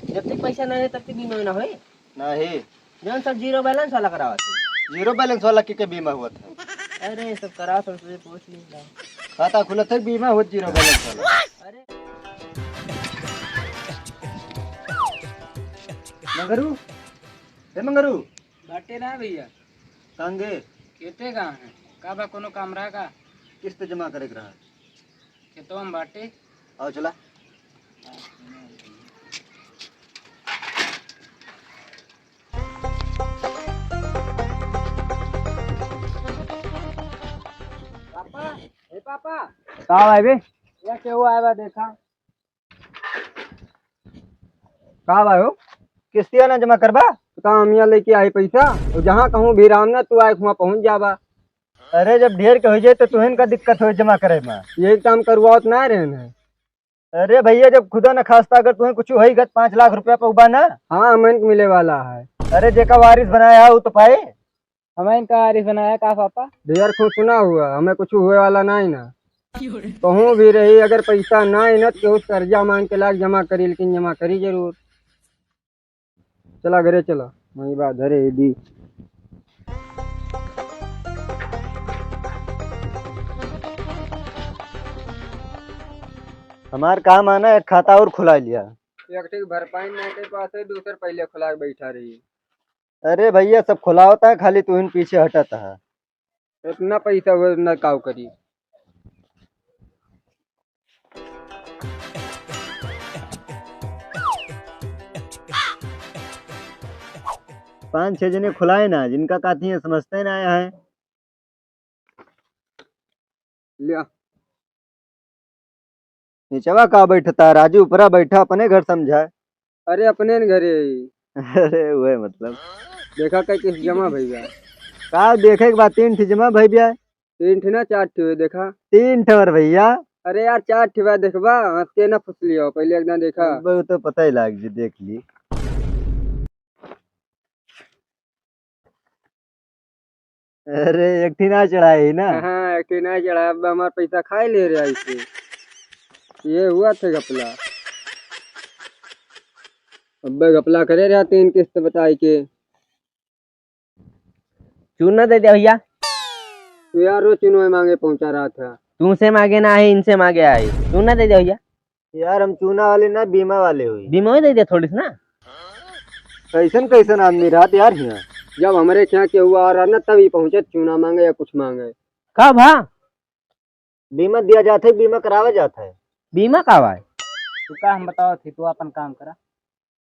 जब तक पैसा ना है तब तक बीमा ना होए। नहीं, जौन सब जीरो बैलेंस वाला करावा थे। जीरो बैलेंस वाला के बीमा हुआ था। अरे सब करा तो तुझे पूछ ली। खाता खुला था बीमा हुआ जीरो बैलेंस वाला। अरे मंगरू, ए मंगरू, बाटे ना भैया। कांगे खेते कहाँ है? का बा कोनो काम रहा का? किस्त जमा करे के रहा। खेतवा में बाटे। आओ चला। पापा, ए पापा, का भाई बे? या केहू आया बा देखा। का भाई हो? किस्तिया ना जमा करबा? तो का हम यहाँ लेके आए पैसा और जहाँ कहूँ भी राम ना तू आए वहाँ पहुँच जाबा। अरे जब ढेर के हो जाए तो तुहन का दिक्कत हो जमा करे में। यही काम करवाओ तो ना रहे हैं। अरे भैया जब खुदा न खास्ता अगर तुम्हें कुछ होई गत 5 लाख रुपया पउबा ना। हाँ हमें मिले वाला है। अरे जेका वारिस बनाया है वो तो पाए। हमें इनका आरिफ बनाया का पापा? ढेर को सुना हुआ हमें कुछ हुए वाला नहीं ना। कहूँ भी रही अगर पैसा ना है ना तो कर्जा मांग के लाख जमा करी, लेकिन जमा करी जरूर। चला घरे चला, वही बात धरे दी। हमार काम आना एक खाता और खुला लिया। एक भरपाई नहीं के पास है, दूसर पहले खुला के बैठा रही। अरे भैया सब खुला होता है, खाली तुहन पीछे हटता है। इतना पैसा वो न काव करी। पांच छह जने खुलाए ना, जिनका काती है समझते ना आया है। लिया नीचवा का बैठता राजू, ऊपरा बैठा अपने घर समझा। अरे अपने न घरे अरे वह मतलब देखा कई किस जमा भैया। का देखे के बाद 3 जमा भाई भैया। 3 ठे ना 4 ठे हुए देखा। 3 ठवर भैया। अरे यार 4 ठे देखबा हंसते ना फुस लियो, पहले एकदम देखा। वो तो पता ही लाग जी, देख ली। अरे एक थी ना चढ़ाई ना। हाँ एक ठे ना चढ़ा, अब हमारा पैसा खाए ले रहा इसे। ये हुआ थे घपला। अब घपला करे रहा 3 किस्त बताई के। चूना दे दे भैया। तो यार रोज चुनवे मांगे पहुंचा रहा था। तुमसे मांगे ना है, इनसे मांगे आई। चूना दे दे भैया। यार हम चूना वाले ना बीमा वाले हुई। बीमा ही दे दे थोड़ी सी ना। कैसन कैसन आदमी रात यार यहाँ। जब हमारे यहाँ के हुआ आ रहा ना तभी पहुंचे, चूना मांगे या कुछ मांगे। का भा बीमा दिया जाता है, बीमा करावा जाता है। बीमा का भाई? तू का हम बताओ थी, तू अपन काम करा।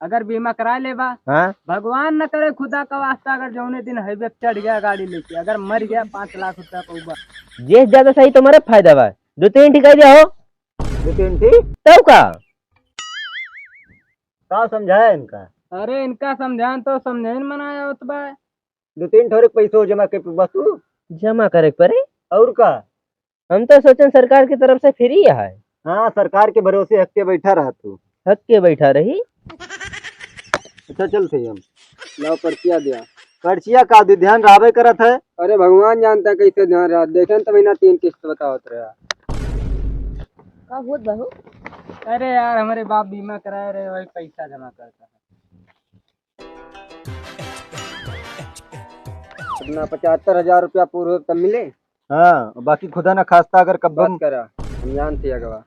अगर बीमा करा ले बा, हाँ भगवान न करे खुदा का वास्ता, अगर जौने दिन हाईवे पे चढ़ गया गाड़ी लेके, अगर मर गया 5 लाख रुपया पऊबा। जे ज्यादा सही तुम्हारे फायदा बा। 2-3 ठिका दिया हो लेकिन ठीक तब का समझाया इनका। अरे इनका समझान तो समझाइन मनाया होत बा। 2-3 ठोरे पैसों जमा के बस तू जमा करे के पड़े। और का। हम तो सोचन सरकार की तरफ से फ्री है। हाँ सरकार के भरोसे हक के बैठा रहा तू। हक के बैठा रही। अच्छा चलते हम लाओ पर्चिया दिया। पर्चिया का भी ध्यान रावे करत है। अरे भगवान जानता है कैसे ध्यान रहा, देखे तब ना 3 किस्त बतावत रहा। का होत बाहु? अरे यार हमारे बाप बीमा कराए रहे, वही पैसा जमा करता है। अपना 75,000 रुपया पूरा तब मिले। हाँ बाकी खुदा न खास्ता अगर कब बस करा, हम जानते अगवा।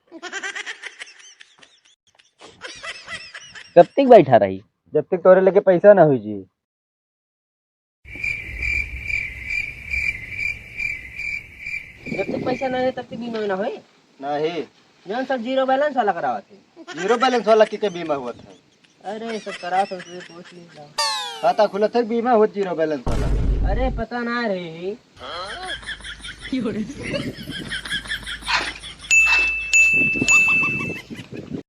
कब तक बैठा रही? जब तक तोरे लगे पैसा ना हुई जी। जब तक पैसा ना है तब तक बीमा ना होए। नहीं, जौन सब जीरो बैलेंस वाला करावा थे। जीरो बैलेंस वाला के बीमा हुआ था। अरे सब करा तो तुझे पूछ ली। खाता खुला था बीमा हुआ जीरो बैलेंस वाला। अरे पता ना रही।